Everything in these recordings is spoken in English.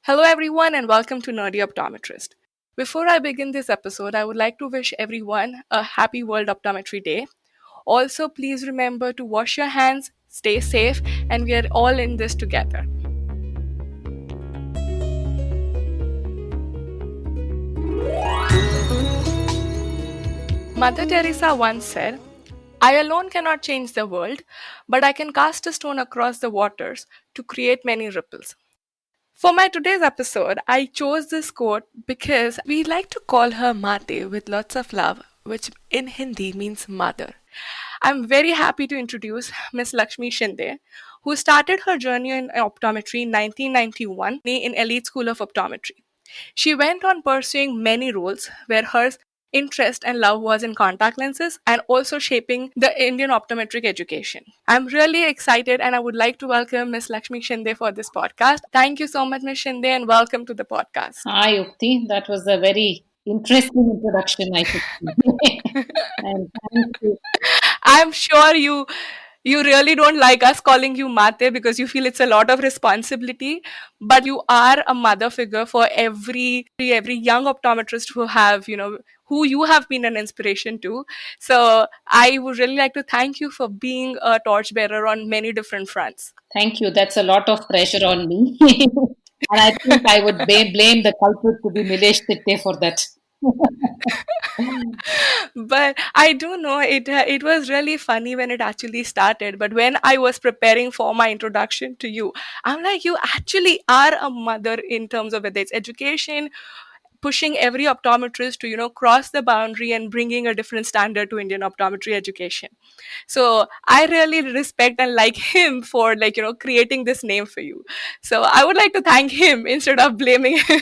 Hello, everyone, and welcome to Nerdy Optometrist. Before I begin this episode, I would like to wish everyone a happy World Optometry Day. Also, please remember to wash your hands, stay safe, and we are all in this together. Mother Teresa once said, I alone cannot change the world, but I can cast a stone across the waters to create many ripples. For my today's episode, I chose this quote because we like to call her Mate with lots of love, which in Hindi means mother. I'm very happy to introduce Miss Lakshmi Shinde, who started her journey in optometry in 1991 in Elite School of Optometry. She went on pursuing many roles where her interest and love was in contact lenses and also shaping the Indian optometric education. I'm really excited and I would like to welcome Ms. Lakshmi Shinde for this podcast. Thank you so much, Ms. Shinde, and welcome to the podcast. Hi, Ukti. That was a very interesting introduction, I should say. And thank you. I'm sure you really don't like us calling you Mate because you feel it's a lot of responsibility, but you are a mother figure for every young optometrist who you have been an inspiration to. So I would really like to thank you for being a torchbearer on many different fronts. Thank you. That's a lot of pressure on me. And I think I would blame the culprit to be Nilesh Titte for that. But I do know it was really funny when it actually started. But when I was preparing for my introduction to you, I'm like, you actually are a mother in terms of whether it's education, pushing every optometrist to cross the boundary and bringing a different standard to Indian optometry education. So I really respect and like him for creating this name for you. So I would like to thank him instead of blaming him.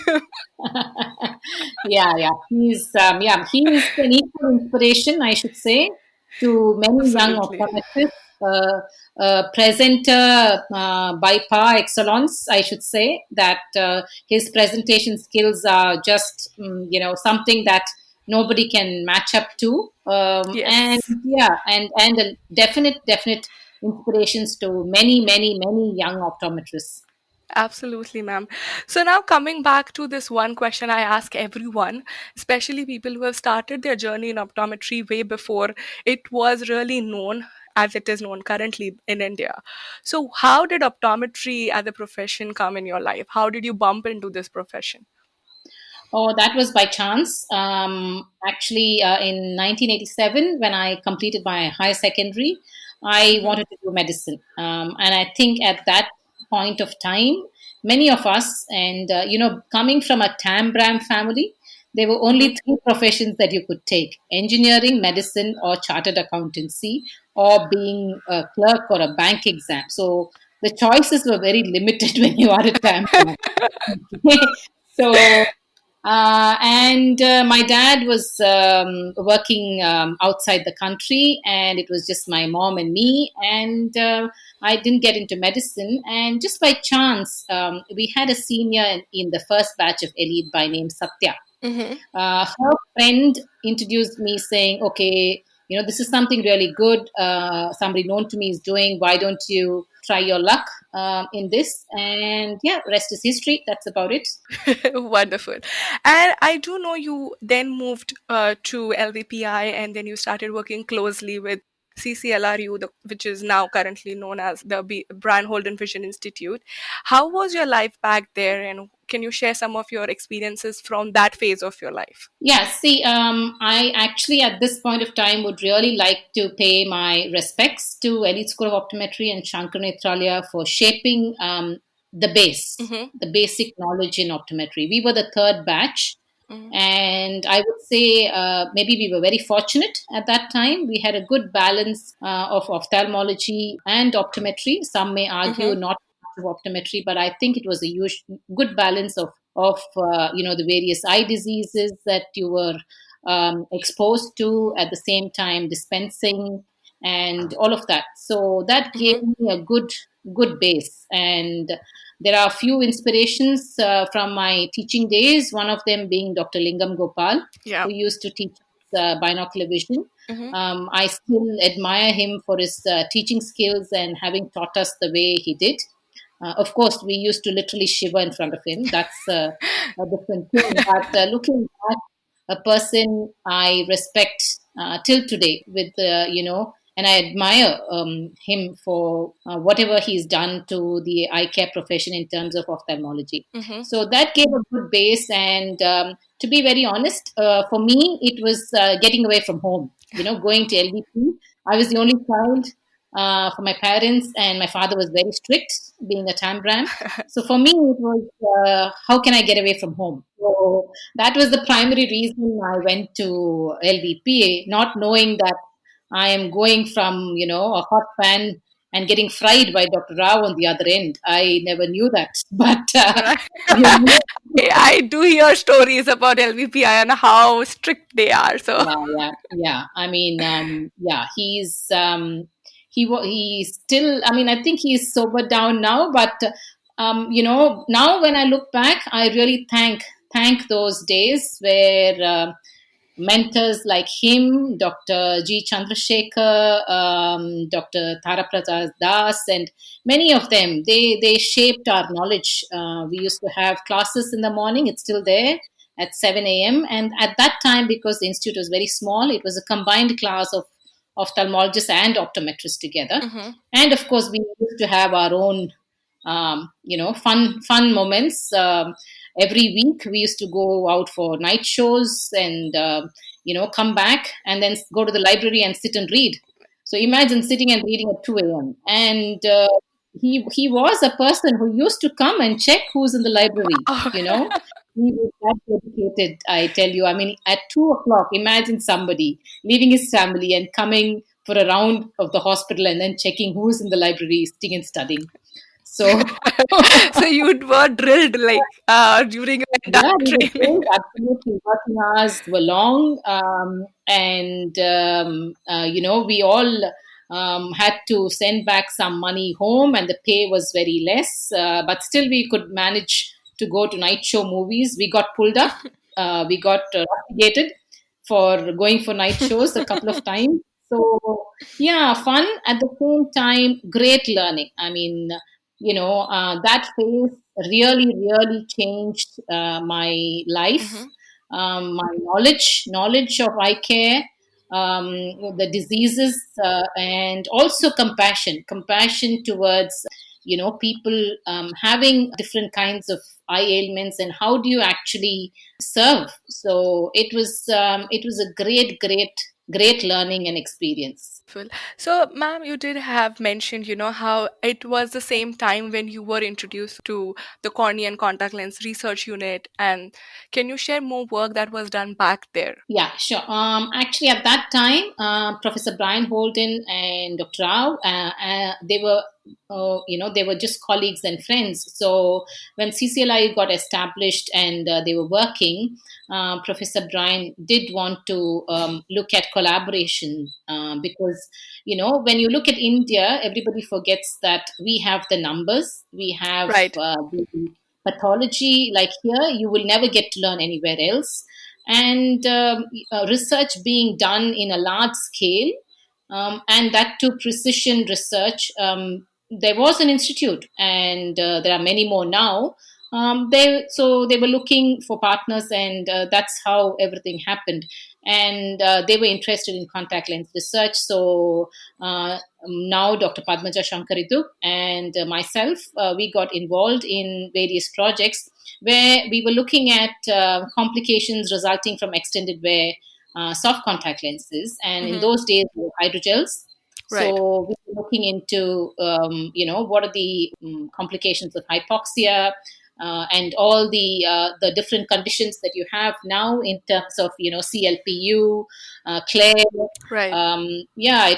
Yeah. He is an equal inspiration, I should say, to many young Absolutely. optometrists. Presenter by par excellence, I should say that his presentation skills are just something that nobody can match up to, and Yes. yeah, and a definite inspirations to many young optometrists. Absolutely, ma'am. So now coming back to this one question I ask everyone, especially people who have started their journey in optometry way before it was really known as it is known currently in India. So how did optometry as a profession come in your life? How did you bump into this profession? Oh, that was by chance. Actually, in 1987, when I completed my higher secondary, I Mm-hmm. wanted to do medicine. And I think at that point of time, many of us, and coming from a Tambram family, there were Mm-hmm. only three professions that you could take: engineering, medicine, or chartered accountancy, or being a clerk or a bank exam. So the choices were very limited when you are a Tambram. So and my dad was working outside the country, and it was just my mom and me. And I didn't get into medicine. And just by chance, we had a senior in the first batch of elite by name Satya. Mm-hmm. Her friend introduced me saying, okay, this is something really good. Somebody known to me is doing. Why don't you try your luck in this? And yeah, rest is history. That's about it. Wonderful. And I do know you then moved to LVPI and then you started working closely with CCLRU, which is now currently known as the Brian Holden Vision Institute. How was your life back there, and can you share some of your experiences from that phase of your life? Yeah, see, I actually at this point of time would really like to pay my respects to Elite School of Optometry and Shankar Netralia for shaping Mm-hmm. the basic knowledge in optometry. We were the third batch, Mm-hmm. and I would say maybe we were very fortunate at that time. We had a good balance of ophthalmology and optometry. Some may argue Mm-hmm. not of optometry, but I think it was a huge, good balance of the various eye diseases that you were exposed to at the same time dispensing and all of that. So that gave Mm-hmm. me a good base. And there are a few inspirations from my teaching days. One of them being Dr. Lingam Gopal, Yeah. who used to teach binocular vision. Mm-hmm. I still admire him for his teaching skills and having taught us the way he did. Of course, we used to literally shiver in front of him. That's a different thing. But looking back, a person I respect till today, with and I admire him for whatever he's done to the eye care profession in terms of ophthalmology. Mm-hmm. So that gave a good base. And to be very honest, for me, it was getting away from home. Going to LVP. I was the only child for my parents, and my father was very strict, being a Tambram. So for me, it was how can I get away from home? So that was the primary reason I went to LVPA, not knowing that I am going from a hot pan and getting fried by Dr. Rao on the other end. I never knew that, but Right. you know, I do hear stories about LVPI and how strict they are. So, yeah. I mean, yeah, he's still. I mean, I think he's sobered down now, but now when I look back, I really thank those days where. Mentors like him, Dr. G. Chandrasekhar, Dr. Taraprasad Das, and many of them, they shaped our knowledge. We used to have classes in the morning, it's still there at 7 a.m. And at that time, because the institute was very small, it was a combined class of ophthalmologists and optometrists together. hmm And of course, we used to have our own, fun moments. Every week, we used to go out for night shows and come back and then go to the library and sit and read. So imagine sitting and reading at 2 a.m. And he was a person who used to come and check who's in the library. He was that dedicated, I tell you. I mean, at 2 o'clock, imagine somebody leaving his family and coming for a round of the hospital and then checking who's in the library sitting and studying. So so you were drilled like during your entire yeah, we were training. great. Absolutely, working hours were long, and we all had to send back some money home, and the pay was very less. But still, we could manage to go to night show movies. We got pulled up. We got rusticated for going for night shows a couple of times. So yeah, fun at the same time, great learning. I mean, that phase really changed my life, hmm my knowledge of eye care, the diseases, and also compassion towards people having different kinds of eye ailments, and how do you actually serve. So it was a great learning and experience. Full. So, ma'am, you did have mentioned, how it was the same time when you were introduced to the cornea and contact lens research unit. And can you share more work that was done back there? Yeah, sure. Actually, at that time, Professor Brian Holden and Dr. Rao, they were just colleagues and friends. So when CCLI got established and they were working, Professor Brian did want to look at collaboration because, when you look at India, everybody forgets that we have the numbers, we have Right. the pathology. Like here, you will never get to learn anywhere else, and research being done in a large scale, and that too precision research. There was an institute, and there are many more now. They were looking for partners, and that's how everything happened. And they were interested in contact lens research. So now Dr. Padmaja Shankaridu and myself, we got involved in various projects where we were looking at complications resulting from extended wear soft contact lenses. And in hmm those days, they were hydrogels. Right. So we were looking into, what are the complications of hypoxia, and all the different conditions that you have now in terms of CLPU, Claire. Right. Yeah,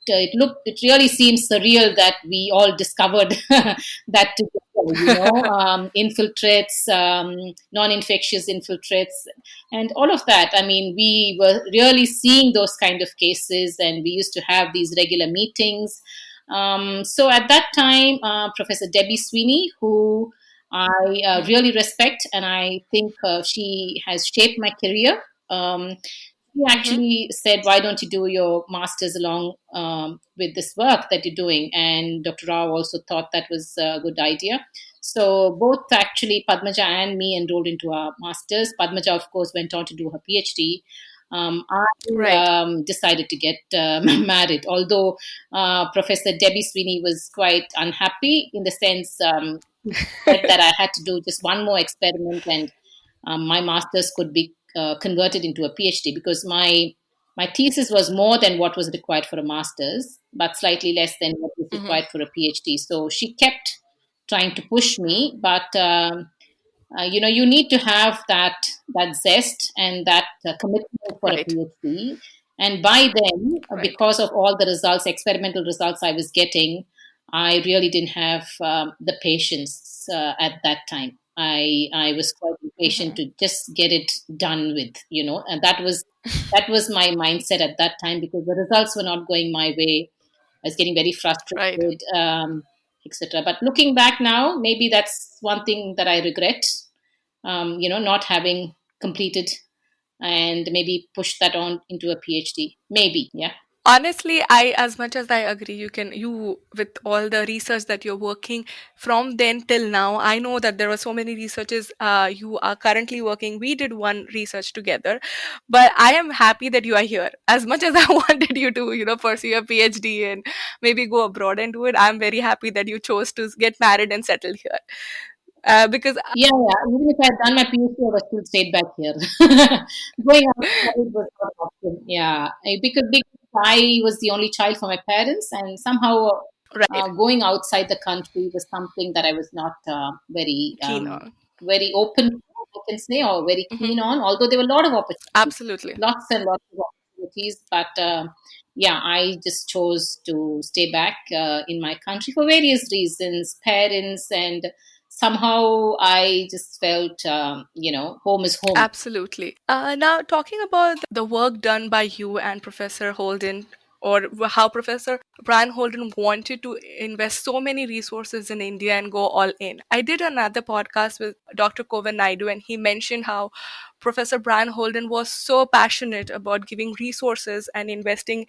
it really seems surreal that we all discovered that together, infiltrates, non-infectious infiltrates, and all of that. I mean, we were really seeing those kind of cases, and we used to have these regular meetings. So at that time, Professor Debbie Sweeney, who I Mhm. really respect, and I think she has shaped my career. He Mm-hmm. actually said, "Why don't you do your masters along with this work that you're doing?" And Dr. Rao also thought that was a good idea. So both actually Padmaja and me enrolled into our masters. Padmaja, of course, went on to do her PhD. I Right. decided to get married, although Professor Debbie Sweeney was quite unhappy in the sense she said that I had to do just one more experiment and my master's could be converted into a PhD because my thesis was more than what was required for a master's, but slightly less than what was Mm-hmm. required for a PhD. So she kept trying to push me, but you need to have that zest and that commitment for a Right. PhD. And by then, Right. because of all the results, experimental results I was getting, I really didn't have the patience at that time. I was quite impatient Mm-hmm. to just get it done with, and that was my mindset at that time because the results were not going my way. I was getting very Right. frustrated, etc. But looking back now, maybe that's one thing that I regret, not having completed and maybe pushed that on into a PhD. Maybe, yeah. Honestly, I, as much as I agree, you, with all the research that you're working from then till now, I know that there were so many researches you are currently working. We did one research together, but I am happy that you are here. As much as I wanted you to, pursue your PhD and maybe go abroad and do it, I'm very happy that you chose to get married and settle here. Because Yeah, yeah. Even if I had done my PhD, I was still stayed back here. Going outside was not an option. Yeah, because I was the only child for my parents, and somehow right, going outside the country was something that I was not very keen on. very open to, I can say, or very Hmm. keen on. Although there were a lot of opportunities, Absolutely. lots and lots of opportunities, but yeah, I just chose to stay back in my country for various reasons, parents and somehow I just felt, home is home. Absolutely. Now, talking about the work done by you and Professor Holden, or how Professor Brian Holden wanted to invest so many resources in India and go all in. I did another podcast with Dr. Kovan Naidu, and he mentioned how Professor Brian Holden was so passionate about giving resources and investing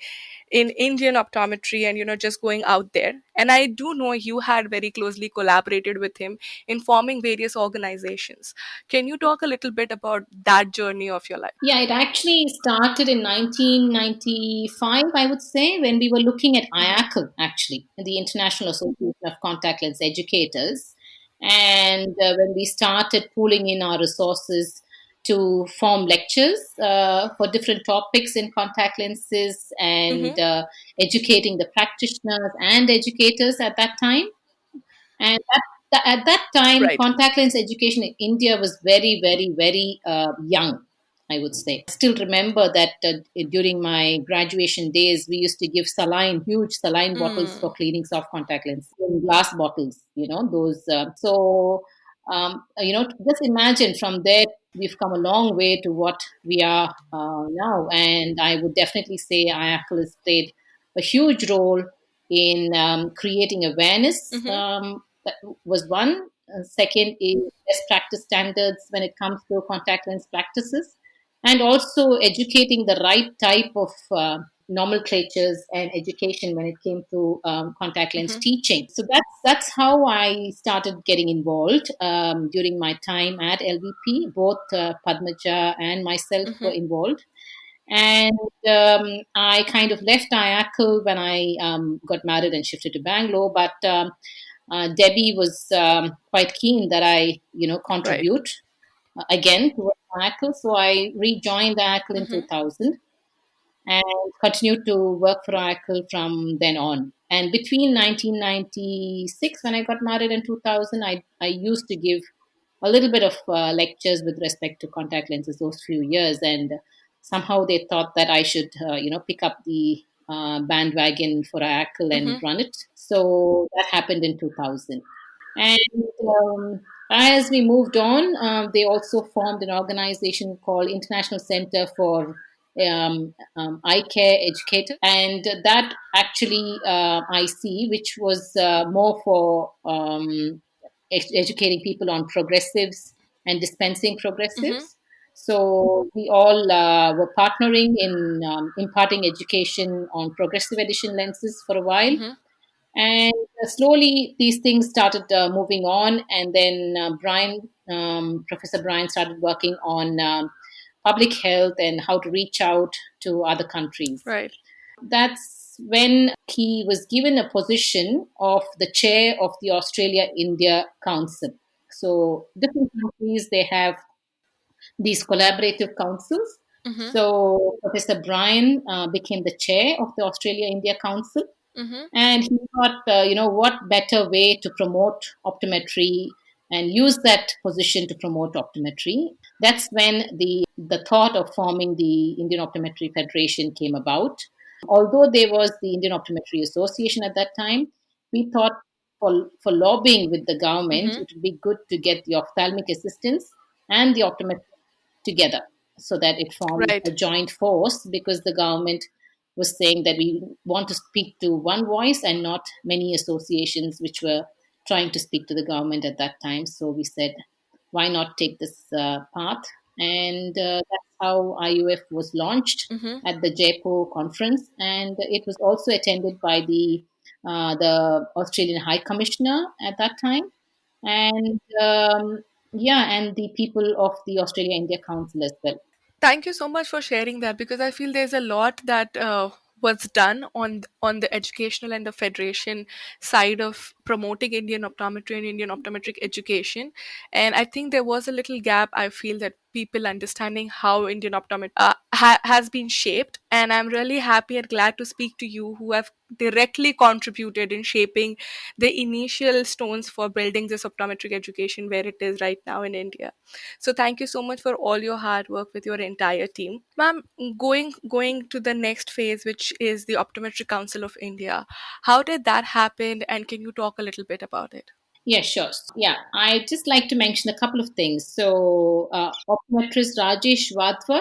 in Indian optometry and just going out there. And I do know you had very closely collaborated with him in forming various organizations. Can you talk a little bit about that journey of your life? Yeah, it actually started in 1995, I would say, when we were looking at Hmm. IACLE, actually, the International Association of Contact Lens Educators. And when we started pooling in our resources to form lectures for different topics in contact lenses and Hmm. educating the practitioners and educators at that time. And at that time, Right. contact lens education in India was very, very, very young, I would say. I still remember that during my graduation days, we used to give saline, huge saline bottles for Mm. cleaning soft contact lenses, in glass bottles, those. Just imagine from there, we've come a long way to what we are now. And I would definitely say IACL has played a huge role in creating awareness. Hmm. That was one. Second is best practice standards when it comes to contact lens practices, and also educating the right type of nomenclatures and education when it came to contact lens Hmm. teaching. So that's how I started getting involved during my time at LVP. Both Padmaja and myself were Hmm. involved, and I kind of left IACL when I got married and shifted to Bangalore. But Debbie was quite keen that I, Right. contribute again towards IACL. So I rejoined IACL in Hmm. 2000 and continued to work for IACL from then on. And between 1996, when I got married, in 2000, I used to give a little bit of lectures with respect to contact lenses those few years. And somehow they thought that I should, pick up the bandwagon for IACL and Hmm. run it. So that happened in 2000. And as we moved on, they also formed an organization called International Center for Eye Care Educator, and that actually IC, which was more for educating people on progressives and dispensing Hmm. progressives. So we all were partnering in imparting education on progressive edition lenses for a while. Mm-hmm. And slowly these things started moving on. And then Professor Brian started working on public health and how to reach out to other countries. Right. That's when he was given a position of the chair of the Australia India Council. So different countries, they have these collaborative councils. Mm-hmm. So Professor Brian became the chair of the Australia India Council, Mm-hmm. and he thought, what better way to promote optometry and use that position to promote optometry. That's when the thought of forming the Indian Optometry Federation came about. Although there was the Indian Optometry Association at that time, we thought for lobbying with the government, Mm-hmm. it would be good to get the ophthalmic assistants and the optometrists together so that it formed a Right. joint force, because the government was saying that we want to speak to one voice and not many associations which were trying to speak to the government at that time. So we said, why not take this path? And that's how IUF was launched Mm-hmm. at the Jaipur conference, and it was also attended by the Australian High Commissioner at that time, and yeah, and the people of the Australia India Council as well. Thank you so much for sharing that, because I feel there's a lot that was done on the educational and the federation side of promoting Indian optometry and Indian optometric education, and I think there was a little gap. I feel that people understanding how Indian optometry has been shaped, and I'm really happy and glad to speak to you who have directly contributed in shaping the initial stones for building this optometric education where it is right now in India. So thank you so much for all your hard work with your entire team. Ma'am, going to the next phase, which is the Optometry Council of India. How did that happen, and can you talk a little bit about it? Yeah, sure. Yeah, I just like to mention a couple of things. So, optometrist Rajesh Vadhwa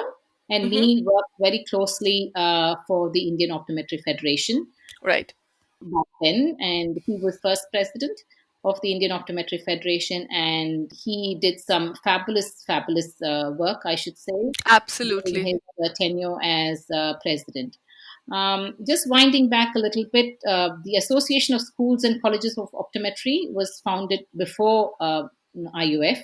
and Mm-hmm. me worked very closely for the Indian Optometry Federation Right. back then, and he was first president of the Indian Optometry Federation, and he did some fabulous work, I should say, during Absolutely. his tenure as president. Just winding back a little bit, the Association of Schools and Colleges of Optometry was founded before IUF,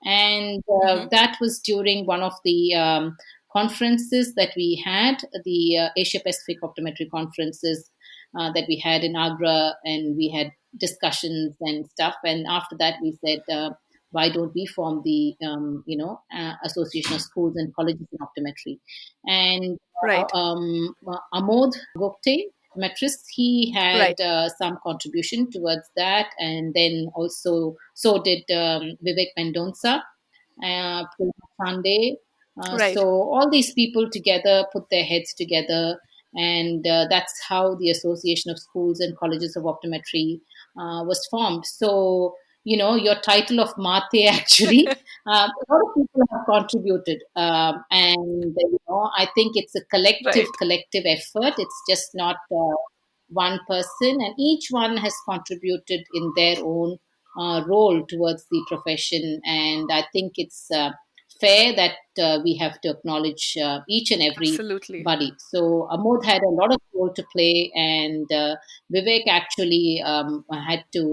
and Mm-hmm. that was during one of the conferences that we had, the Asia Pacific Optometry conferences that we had in Agra, and we had discussions and stuff. And after that, we said, why don't we form the Association of Schools and Colleges in Optometry? And Right. Amod Gupte, metrist, he had Right. some contribution towards that, and then also so did Vivek Mendonca, Prima Pandey. So Right. all these people together put their heads together, and that's how the Association of Schools and Colleges of Optometry was formed. So your title of Mate actually, a lot of people have contributed, and I think it's a Right. collective effort. It's just not one person, and each one has contributed in their own role towards the profession. And I think it's fair that we have to acknowledge each and Absolutely. everybody. So Amod had a lot of role to play, and Vivek actually had to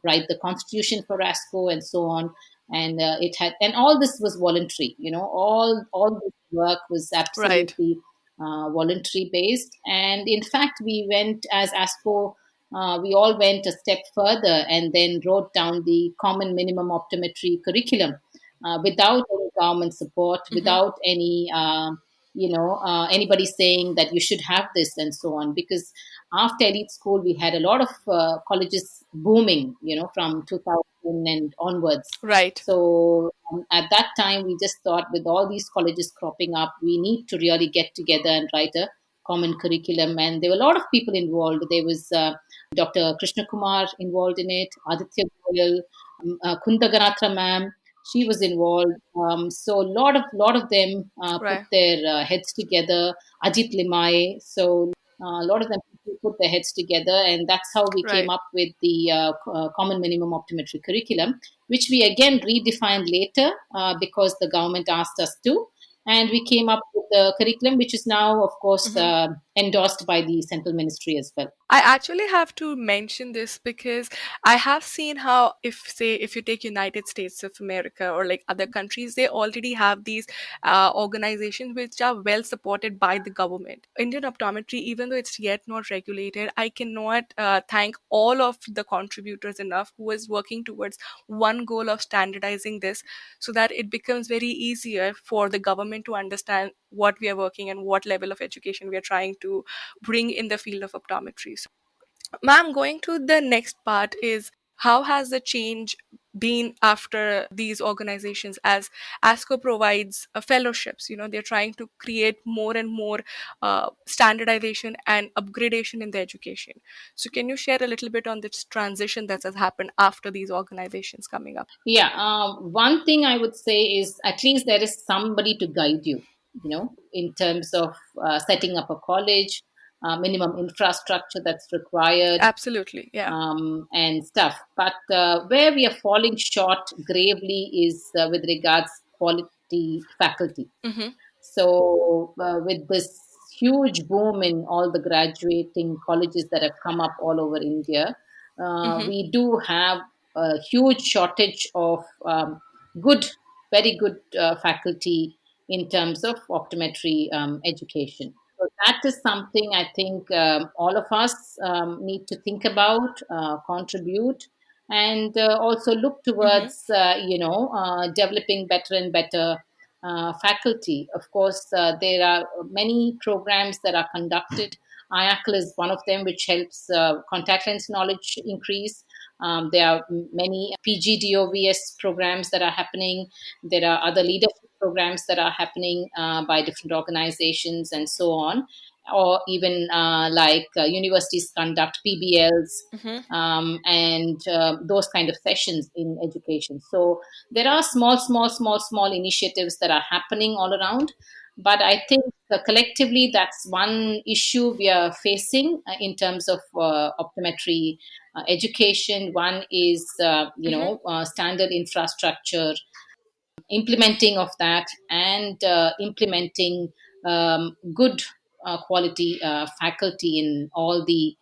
write the constitution for ASCO and so on. And and all this was voluntary. All this work was Right. absolutely voluntary based. And in fact, we went as ASCO. We all went a step further and then wrote down the common minimum optometry curriculum without any government support, Mm-hmm. without anybody saying that you should have this and so on. Because after elite school, we had a lot of colleges booming, from 2000 and onwards. Right. So at that time, we just thought, with all these colleges cropping up, we need to really get together and write a common curriculum. And there were a lot of people involved. There was Dr. Krishna Kumar involved in it, Aditya Goyal, Kundaganatra ma'am. She was involved. So a lot of them put Right. their heads together. Ajit Limai. So a lot of them. people put their heads together, and that's how we came Right. up with the common minimum optometry curriculum, which we again redefined later because the government asked us to. And we came up with the curriculum, which is now, of course, Mhm. endorsed by the central ministry as well. I actually have to mention this because I have seen how, if say if you take United States of America or like other countries, they already have these organizations which are well supported by the government. Indian optometry, even though it's yet not regulated, I cannot thank all of the contributors enough who is working towards one goal of standardizing this, so that it becomes very easier for the government to understand what we are working and what level of education we are trying to bring in the field of optometry. So, ma'am, going to the next part is, how has the change been after these organizations, as ASCO provides fellowships? They're trying to create more and more standardization and upgradation in the education. So can you share a little bit on this transition that has happened after these organizations coming up? Yeah, one thing I would say is at least there is somebody to guide you, in terms of setting up a college, minimum infrastructure that's required, Absolutely, yeah. and stuff. But where we are falling short gravely is with regards quality faculty. Mm-hmm. So, with this huge boom in all the graduating colleges that have come up all over India, Mm-hmm. we do have a huge shortage of good, very good faculty in terms of optometry education. So that is something I think all of us need to think about, contribute, and also look Mm-hmm. towards, developing better and better faculty. Of course, there are many programs that are conducted. IACLE is one of them, which helps contact lens knowledge increase. There are many PGDOVS programs that are happening. There are other leadership programs that are happening by different organizations and so on. Or even like universities conduct PBLs Mm-hmm. and those kind of sessions in education. So there are small initiatives that are happening all around. But I think collectively, that's one issue we are facing in terms of optometry education. One is, Mm-hmm. standard infrastructure, implementing of that, and implementing good quality faculty in all the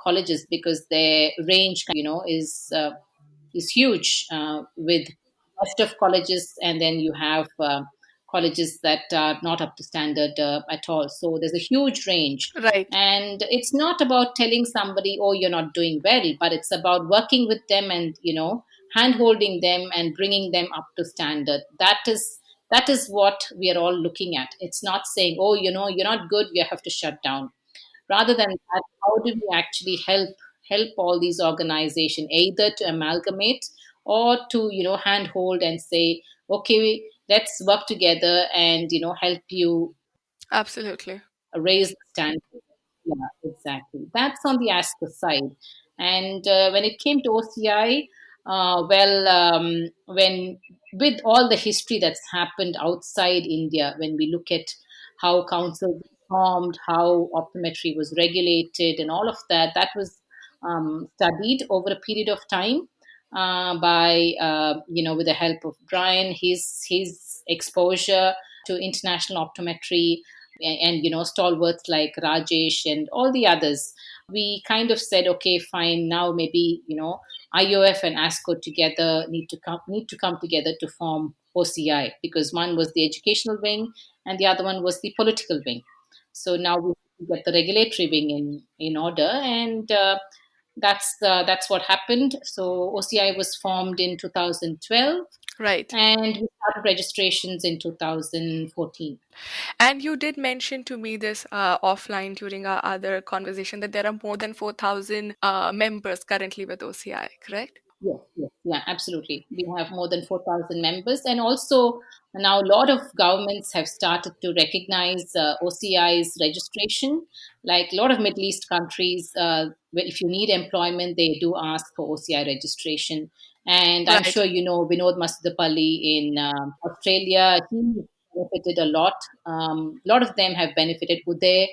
colleges, because their range, is huge with best of colleges, and then you have colleges that are not up to standard at all. So there's a huge range. Right. And it's not about telling somebody, oh, you're not doing well, but it's about working with them and, hand holding them and bringing them up to standard. That is what we are all looking at. It's not saying, oh, you're not good, we have to shut down. Rather than that, how do we actually help all these organizations either to amalgamate or to handhold and say, okay, let's work together and help you Absolutely. raise the standard. Yeah, exactly. That's on the ASCO side. And when it came to OCI, when with all the history that's happened outside India, when we look at how councils formed, how optometry was regulated, and all of that, that was studied over a period of time by with the help of Brian, his exposure to international optometry, and stalwarts like Rajesh and all the others. We kind of said, okay, fine, now maybe IOF and ASCO together need to come together to form OCI, because one was the educational wing and the other one was the political wing. So now we get the regulatory wing in order, and that's what happened. So OCI was formed in 2012, Right. and we started registrations in 2014. And you did mention to me this offline during our other conversation, that there are more than 4,000 members currently with OCI, correct? Yes, yes, yeah, absolutely. We have more than 4,000 members. And also, now a lot of governments have started to recognize OCI's registration. Like a lot of Middle East countries, if you need employment, they do ask for OCI registration. And I'm Right. sure you know Vinod Masudapalli in Australia. He benefited a lot. A lot of them have benefited. Uday,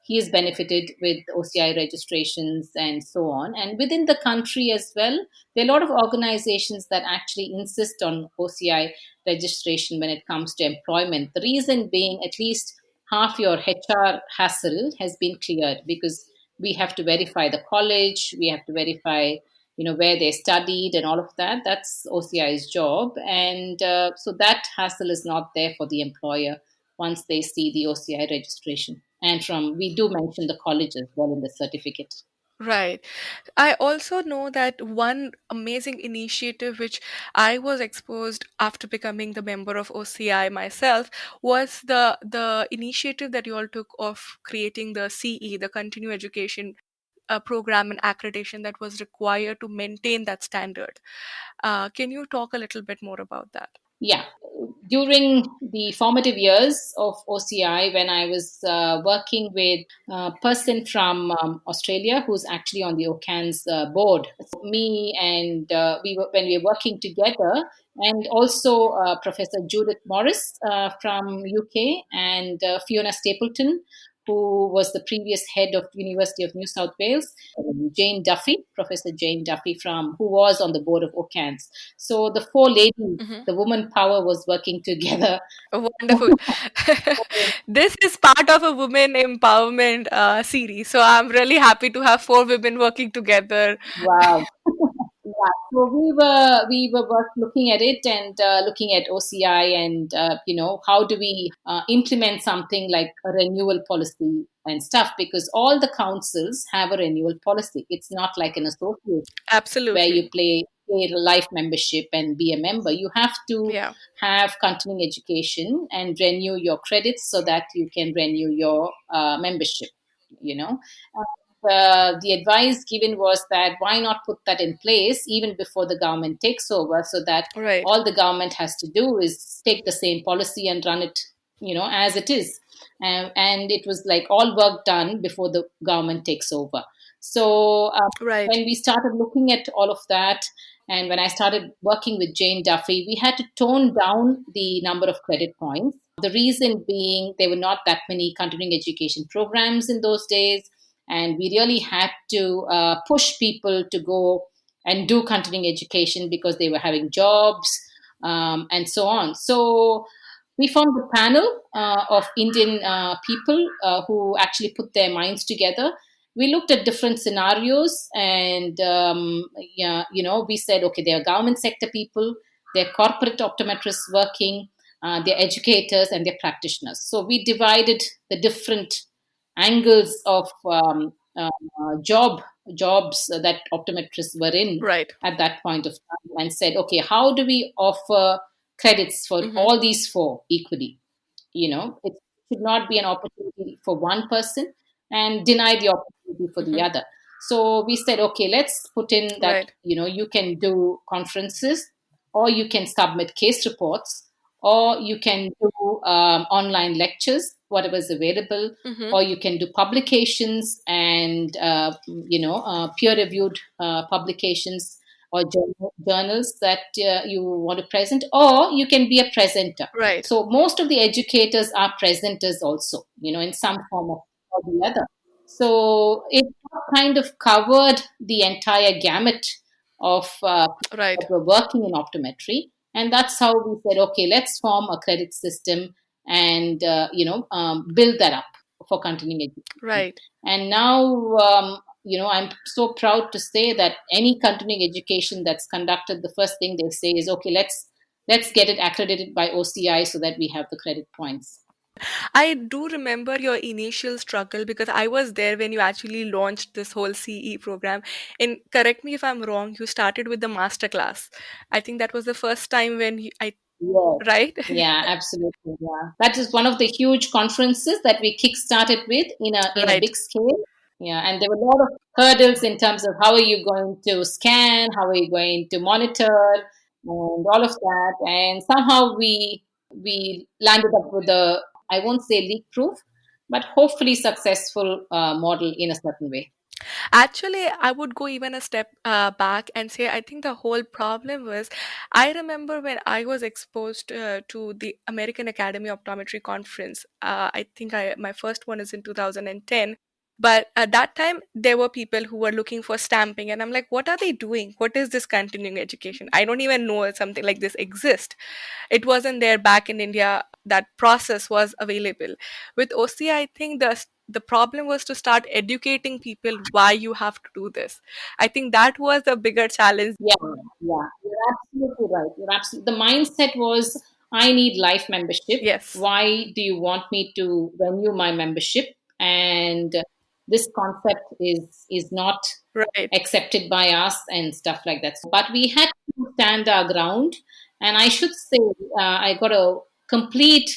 he is benefited with OCI registrations and so on. And within the country as well, there are a lot of organizations that actually insist on OCI registration when it comes to employment. The reason being, at least half your HR hassle has been cleared, because we have to verify the college, we have to verify, where they studied and all of that. That's OCI's job, and so that hassle is not there for the employer once they see the OCI registration. And from we do mention the college as well in the certificate. Right. I also know that one amazing initiative which I was exposed after becoming the member of OCI myself was the initiative that you all took of creating the CE, the continuing education program and accreditation that was required to maintain that standard. Can you talk a little bit more about that? Yeah. During the formative years of OCI, when I was working with a person from Australia who's actually on the OCAN's board, so me and when we were working together, and also Professor Judith Morris from UK, and Fiona Stapleton, who was the previous head of University of New South Wales, Jane Duffy, Professor Jane Duffy, from who was on the board of OCAN's. So the four ladies, Mhm. the woman power was working together. Wonderful. This is part of a women empowerment series. So I'm really happy to have four women working together. Wow. Yeah. So we were looking at it, and looking at OCI, and how do we implement something like a renewal policy and stuff, because all the councils have a renewal policy. It's not like an association where Absolutely. you pay a life membership and be a member. You have to Yeah. have continuing education and renew your credits so that you can renew your membership. You know, the advice given was that why not put that in place even before the government takes over, so that Right. all the government has to do is take the same policy and run it, as it is. And it was like all work done before the government takes over. So Right. when we started looking at all of that, and when I started working with Jane Duffy, we had to tone down the number of credit points. The reason being, there were not that many continuing education programs in those days, and we really had to push people to go and do continuing education because they were having jobs, and so on. So we formed a panel of Indian people who actually put their minds together. We looked at different scenarios, and yeah, we said, okay, there are government sector people, there are corporate optometrists working, they're educators, and they're practitioners. So we divided the different angles of jobs that optometrists were in Right. at that point of time, and said, okay, how do we offer credits for Mm-hmm. all these four equally? It should not be an opportunity for one person and deny the opportunity for the Mm-hmm. other. So we said, okay, let's put in that, Right. you can do conferences, or you can submit case reports, or you can do online lectures, whatever is available, Mm-hmm. or you can do publications and peer-reviewed publications or journals that you want to present, or you can be a presenter. Right. So most of the educators are presenters also, in some form or the other. So it kind of covered the entire gamut of Right. that were working in optometry. And that's how we said, okay, let's form a credit system and, build that up for continuing education. Right. And now, I'm so proud to say that any continuing education that's conducted, the first thing they say is, okay, let's get it accredited by OCI so that we have the credit points. I do remember your initial struggle because I was there when you actually launched this whole CE program. And correct me if I'm wrong, you started with the master class. I think that was the first time when Yes. right? Yeah, absolutely. Yeah. That is one of the huge conferences that we kick-started with in a Right. big scale. Yeah, and there were a lot of hurdles in terms of how are you going to scan, how are you going to monitor, and all of that. And somehow we landed up with a, I won't say leak proof, but hopefully successful model in a certain way. Actually, I would go even a step back and say I think the whole problem was I remember when I was exposed to the American Academy Optometry Conference. I think my first one is in 2010. But at that time, there were people who were looking for stamping, and I'm like, what are they doing? What is this continuing education? I don't even know something like this exists. It wasn't there back in India. That process was available. With OCI, I think the problem was to start educating people why you have to do this. I think that was the bigger challenge. Yeah, yeah, you're absolutely right. You're absolutely. The mindset was, I need life membership. Yes, Why do you want me to renew my membership? And this concept is not right. accepted by us and stuff like that. But we had to stand our ground, and I should say, I got a complete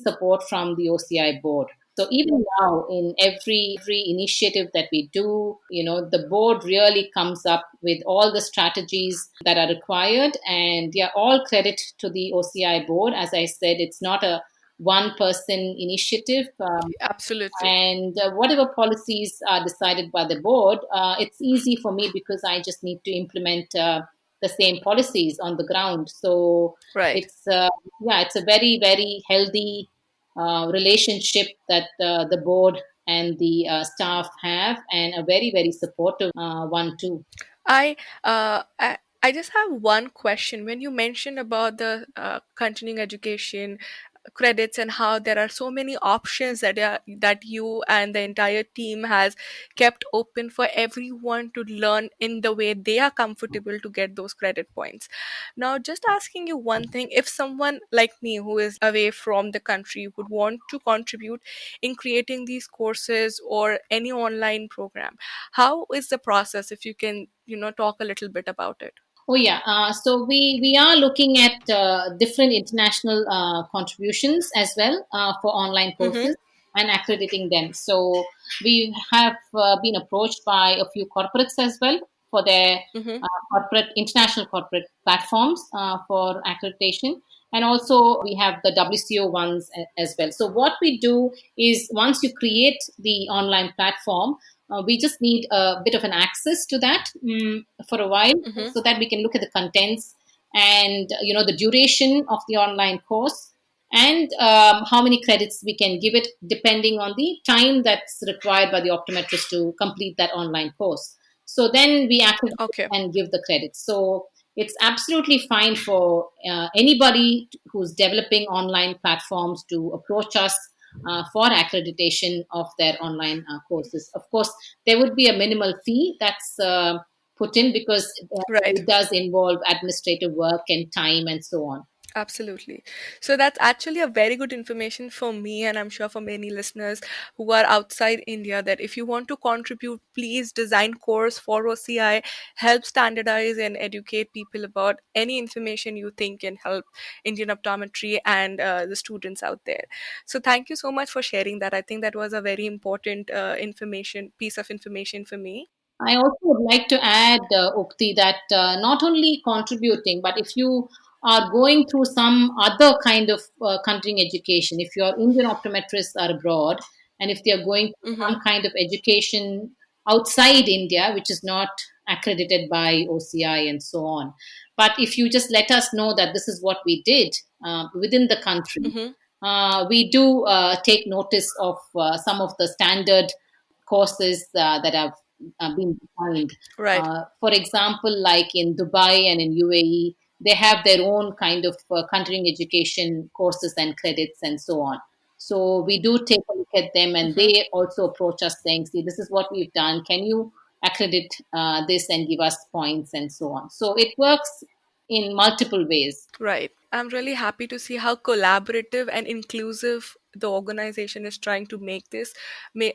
support from the OCI board. So even now, in every initiative that we do, the board really comes up with all the strategies that are required, and yeah, all credit to the OCI board. As I said, it's not a one person initiative. Absolutely. And whatever policies are decided by the board, it's easy for me because I just need to implement the same policies on the ground. So Right. it's yeah, it's a very healthy relationship that the board and the staff have, and a very supportive one too. I just have one question. When you mentioned about the continuing education credits and how there are so many options that you and the entire team has kept open for everyone to learn in the way they are comfortable to get those credit points. Now, just asking you one thing, if someone like me who is away from the country would want to contribute in creating these courses or any online program, how is the process? If you can, talk a little bit about it. Oh yeah, so we are looking at different international contributions as well for online Mm-hmm. courses and accrediting them. So we have been approached by a few corporates as well for their Mm-hmm. corporate international corporate platforms for accreditation, and also we have the WCO ones as well. So what we do is, once you create the online platform, we just need a bit of an access to that for a while, Mm-hmm. so that we can look at the contents and the duration of the online course, and how many credits we can give it depending on the time that's required by the optometrist to complete that online course. So then we accredit Okay. and give the credits. So it's absolutely fine for anybody who's developing online platforms to approach us for accreditation of their online courses. Of course, there would be a minimal fee that's put in, because Right. it does involve administrative work and time and so on. Absolutely. So that's actually a very good information for me, and I'm sure for many listeners who are outside India, that if you want to contribute, please design course for OCI, help standardize and educate people about any information you think can help Indian optometry and the students out there. So thank you so much for sharing that. I think that was a very important piece of information for me. I also would like to add, Ukti, that not only contributing, but if you are going through some other kind of continuing education, if your Indian optometrists are abroad, and if they are going through Mm-hmm. some kind of education outside India, which is not accredited by OCI and so on, but if you just let us know that this is what we did within the country, Mm-hmm. we do take notice of some of the standard courses that have been defined. Right. For example, like in Dubai and in UAE, they have their own kind of continuing education courses and credits and so on. So we do take a look at them, and Mm-hmm. they also approach us saying, "See, this is what we've done. Can you accredit this and give us points and so on?" So it works in multiple ways. Right. I'm really happy to see how collaborative and inclusive the organization is trying to make this,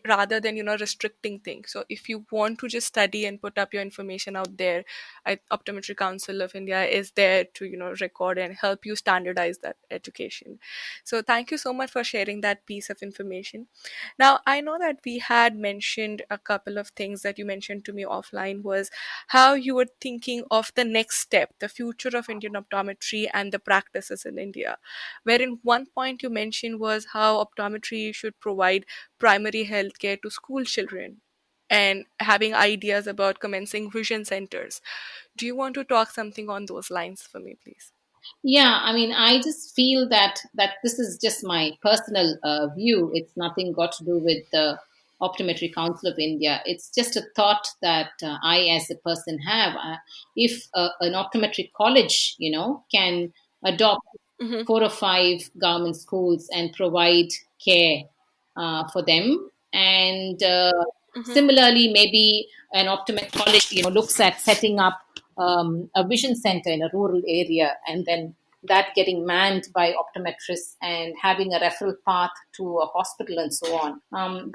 rather than, restricting things. So if you want to just study and put up your information out there, Optometry Council of India is there to, record and help you standardize that education. So thank you so much for sharing that piece of information. Now, I know that we had mentioned a couple of things that you mentioned to me offline was how you were thinking of the next step, the future of Indian optometry and the practices in India. Wherein one point you mentioned was how optometry should provide primary health care to school children and having ideas about commencing vision centers. Do you want to talk something on those lines for me, please? Yeah, I mean, I just feel that this is just my personal view. It's nothing got to do with the Optometry Council of India. It's just a thought that I, as a person, have. If an optometry college, can adopt Hmm. 4 or 5 government schools and provide care for them, and Hmm. similarly, maybe an optometric college, looks at setting up a vision center in a rural area, and then that getting manned by optometrists and having a referral path to a hospital and so on.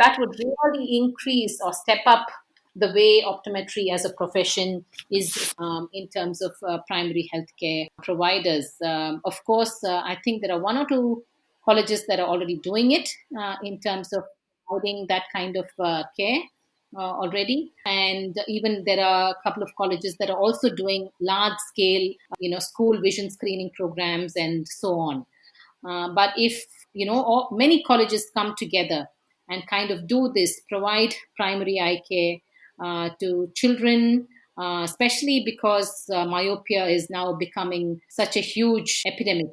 That would really increase or step up the way optometry as a profession is in terms of primary healthcare providers. Of course, I think there are 1 or 2 colleges that are already doing it in terms of providing that kind of care already, and even there are a couple of colleges that are also doing large scale school vision screening programs and so on. But if many colleges come together and kind of do this, provide primary eye care to children, especially because myopia is now becoming such a huge epidemic,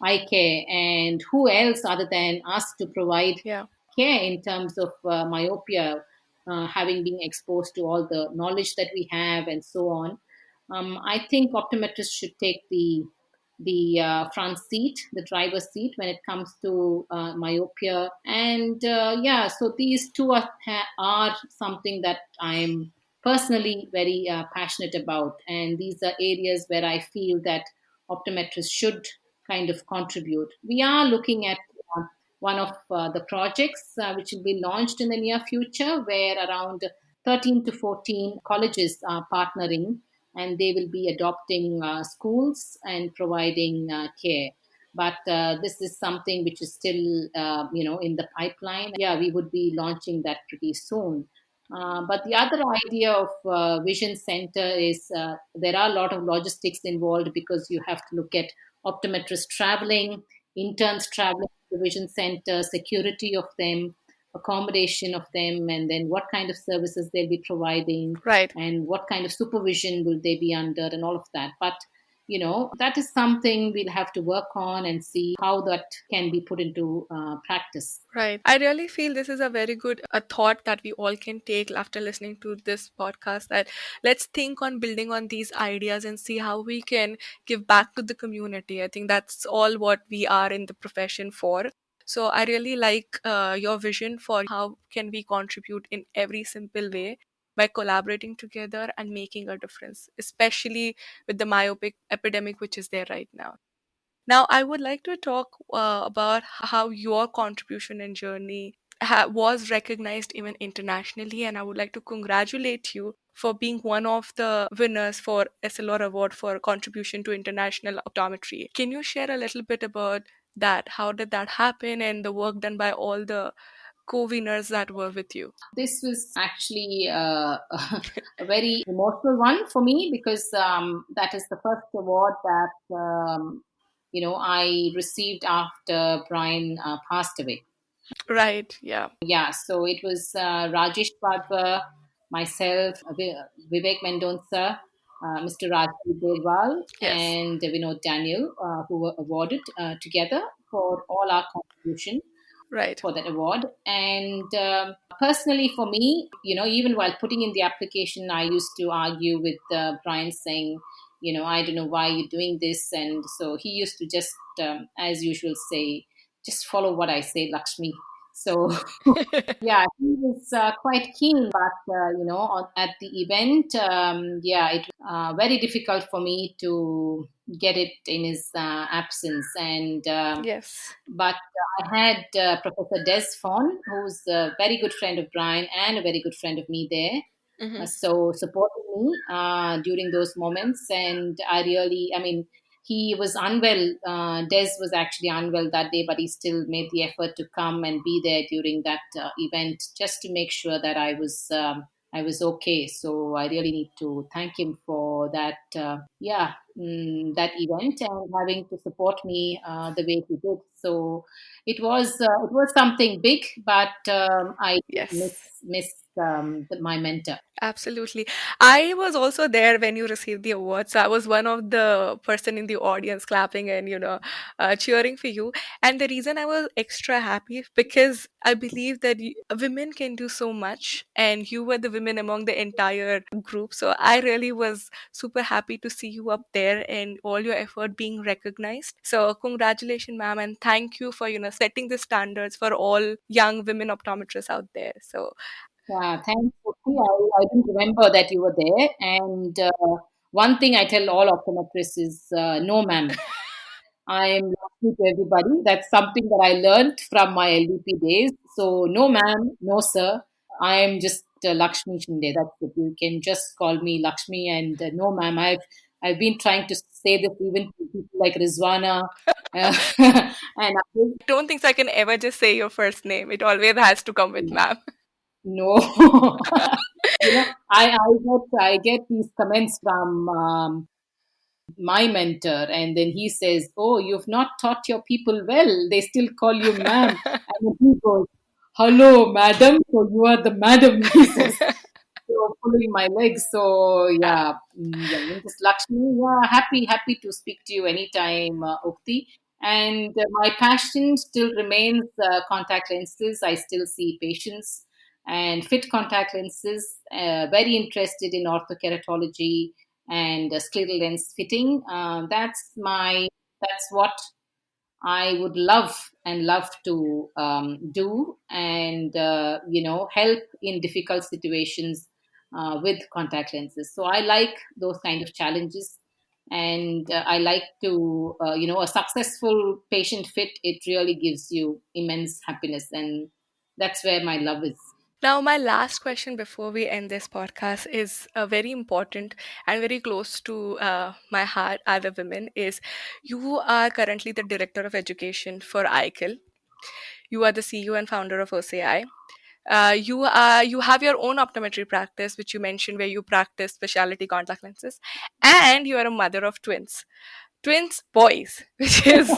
eye care, and who else other than us to provide Yeah. care in terms of myopia, having been exposed to all the knowledge that we have and so on. I think optometrists should take the front seat, the driver's seat, when it comes to myopia. And yeah, so these two are something that I'm personally very passionate about. And these are areas where I feel that optometrists should kind of contribute. We are looking at one of the projects which will be launched in the near future, where around 13 to 14 colleges are partnering, and they will be adopting schools and providing care. But this is something which is still, in the pipeline. Yeah, we would be launching that pretty soon. But the other idea of Vision Center is there are a lot of logistics involved, because you have to look at optometrists traveling, interns traveling to the Vision Center, security of them, accommodation of them, and then what kind of services they'll be providing, Right. and what kind of supervision will they be under, and all of that. But that is something we'll have to work on and see how that can be put into practice. Right. I really feel this is a very good a thought that we all can take after listening to this podcast, that let's think on building on these ideas and see how we can give back to the community. I think that's all what we are in the profession for. So I really like your vision for how can we contribute in every simple way by collaborating together and making a difference, especially with the myopic epidemic which is there right now. Now, I would like to talk about how your contribution and journey was recognized even internationally, and I would like to congratulate you for being one of the winners for SLR Award for contribution to international optometry. Can you share a little bit about that? How did that happen, and the work done by all the co-winners that were with you? This was actually a very emotional one for me, because that is the first award that I received after Brian passed away. Right. Yeah. Yeah, so it was Rajesh Badwa, myself, Vivek Mendonca, Mr. Rajiv Devwal, Yes. and Vinod Daniel, who were awarded together for all our contribution Right. for that award. And personally, for me, even while putting in the application, I used to argue with Brian, saying, I don't know why you're doing this. And so he used to just, as usual, say, just follow what I say, Lakshmi. So yeah, he was quite keen, but at the event, yeah, it was very difficult for me to get it in his absence. And Yes. but I had Professor Des Fawn, who's a very good friend of Brian and a very good friend of me there. Hmm. So supporting me during those moments. And I mean, he was unwell. Des was actually unwell that day, but he still made the effort to come and be there during that event, just to make sure that I was okay. So I really need to thank him for that. Yeah, that event, and having to support me the way he did. So it was something big, but I miss Yes. my mentor. Absolutely. I was also there when you received the award. So I was one of the person in the audience clapping and, cheering for you. And the reason I was extra happy because I believe that women can do so much and you were the women among the entire group. So I really was super happy to see you up there and all your effort being recognized. So congratulations, ma'am. And thank you for, setting the standards for all young women optometrists out there. So Yeah, thanks, Sophie. I didn't remember that you were there. And one thing I tell all optometrists is no, ma'am. I am Lakshmi to everybody. That's something that I learned from my LVP days. So, no, ma'am, no, sir. I am just Lakshmi Shinde. That's it. You can just call me Lakshmi. And no, ma'am. I've been trying to say this even to people like Rizwana and others. don't think so I can ever just say your first name. It always has to come with ma'am. No, I get these comments from my mentor, and then he says, "Oh, you've not taught your people well. They still call you ma'am." And then he goes, "Hello, madam. So you are the madam." He says, so pulling my legs. So yeah, yeah, just Lakshmi. Yeah, happy to speak to you anytime, Ukti. And my passion still remains contact lenses. I still see patients and fit contact lenses. Very interested in orthokeratology and scleral lens fitting. That's what I would love to do, and help in difficult situations with contact lenses. So I like those kind of challenges, and I like to a successful patient fit. It really gives you immense happiness, and that's where my love is. Now, my last question before we end this podcast is very important and very close to my heart as a woman. Is you are currently the director of education for ICL. You are the CEO and founder of OCI. You have your own optometry practice, which you mentioned, where you practice specialty contact lenses, and you are a mother of twins boys, which is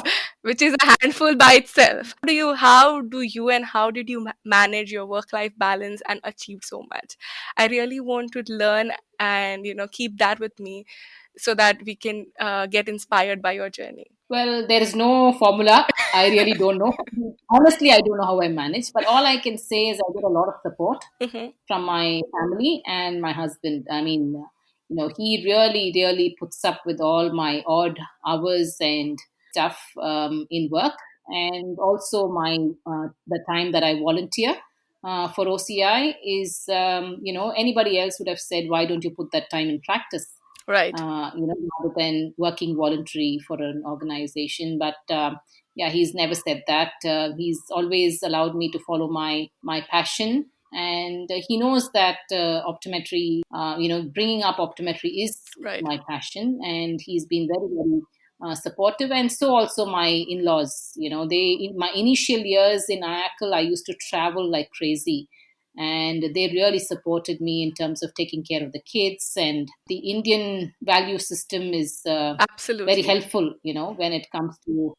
a handful by itself. How do you and how did you manage your work life balance and achieve so much? I really want to learn and keep that with me so that we can get inspired by your journey. Well, there is no formula. I really don't know. Honestly, I don't know how I manage, but all I can say is I get a lot of support Hmm. from my family and my husband. I mean, he really, really puts up with all my odd hours and stuff in work, and also my the time that I volunteer for OCI is, anybody else would have said, why don't you put that time in practice? Right. Rather than working voluntary for an organization. But yeah, he's never said that. He's always allowed me to follow my passion, and he knows that optometry, bringing up optometry is Right. my passion, and he's been very, very supportive. And so also my in-laws. They in my initial years in IACLE, I used to travel like crazy, and they really supported me in terms of taking care of the kids. And the Indian value system is very Absolutely. helpful, when it comes to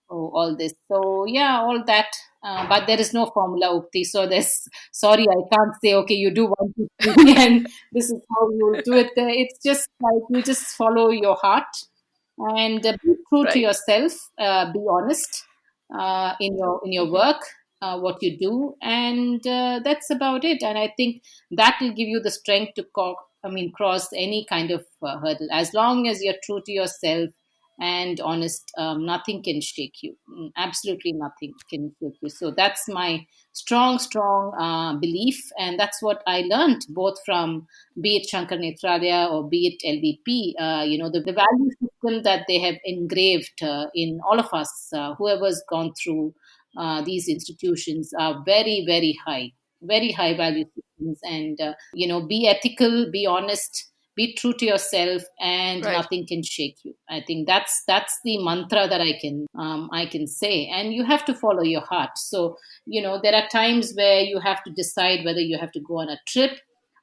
all this. So yeah, all that. But there is no formula, Ukti. So there's, sorry, I can't say, okay, you do one, two, three, and this is how you will do it. It's just like you just follow your heart, and be true to Right. yourself. Be honest in your Hmm. work, what you do, and that's about it. And I think that will give you the strength to cross any kind of hurdle. As long as you're true to yourself and honest, nothing can shake you. Absolutely nothing can shake you. So that's my strong belief, and that's what I learned both from, be it Shankar Netralaya or be it LVP. The value system that they have engraved in all of us, whoever's gone through these institutions, are very, very high value systems. And be ethical, be honest, be true to yourself, and Right. nothing can shake you. I think that's the mantra that I can say. And you have to follow your heart. So there are times where you have to decide whether you have to go on a trip,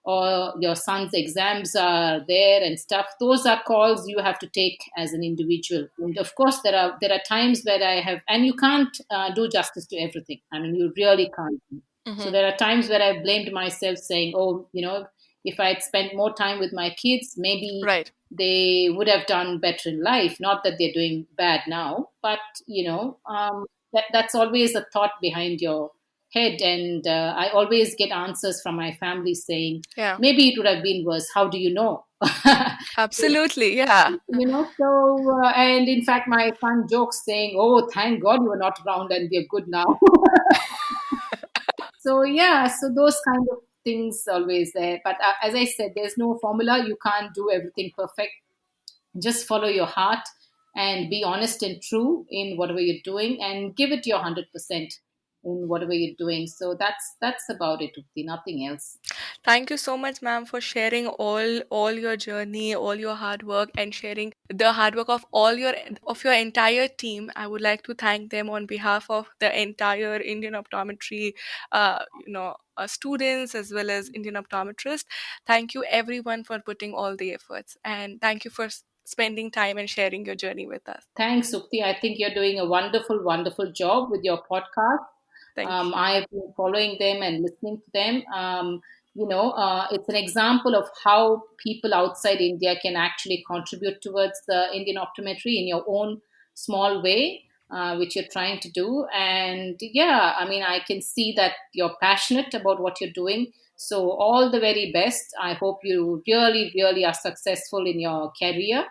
or your son's exams are there and stuff. Those are calls you have to take as an individual. And of course, there are times where I have, and you can't do justice to everything. I mean, you really can't. So Hmm. there are times where I blamed myself, saying, "Oh, if I had spent more time with my kids, maybe Right. they would have done better in life. Not that they're doing bad now, but that's always a thought behind your head." And I always get answers from my family saying, Yeah. "Maybe it would have been worse. How do you know?" Absolutely. Yeah. And in fact, my son jokes saying, "Oh, thank God you were not around and we are good now." So yeah, so those kind of things always there. But as I said, there's no formula. You can't do everything perfect. Just follow your heart and be honest and true in whatever you're doing, and give it your 100% in whatever you're doing. So that's about it, Ukti, nothing else. Thank you so much, ma'am, for sharing all your journey, all your hard work, and sharing the hard work of your entire team. I would like to thank them on behalf of the entire Indian optometry, students as well as Indian optometrists. Thank you everyone for putting all the efforts, and thank you for spending time and sharing your journey with us. Thanks, Sukti. I think you're doing a wonderful, wonderful job with your podcast. Thank you. I have been following them and listening to them. It's an example of how people outside India can actually contribute towards the Indian optometry in your own small way, which you're trying to do. And yeah, I mean, I can see that you're passionate about what you're doing. So, all the very best. I hope you really, really are successful in your career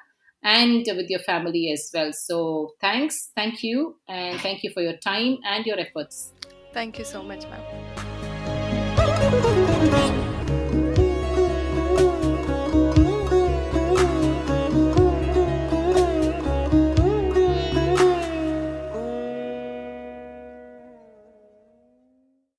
and with your family as well. So, thank you, and thank you for your time and your efforts. Thank you so much, ma'am.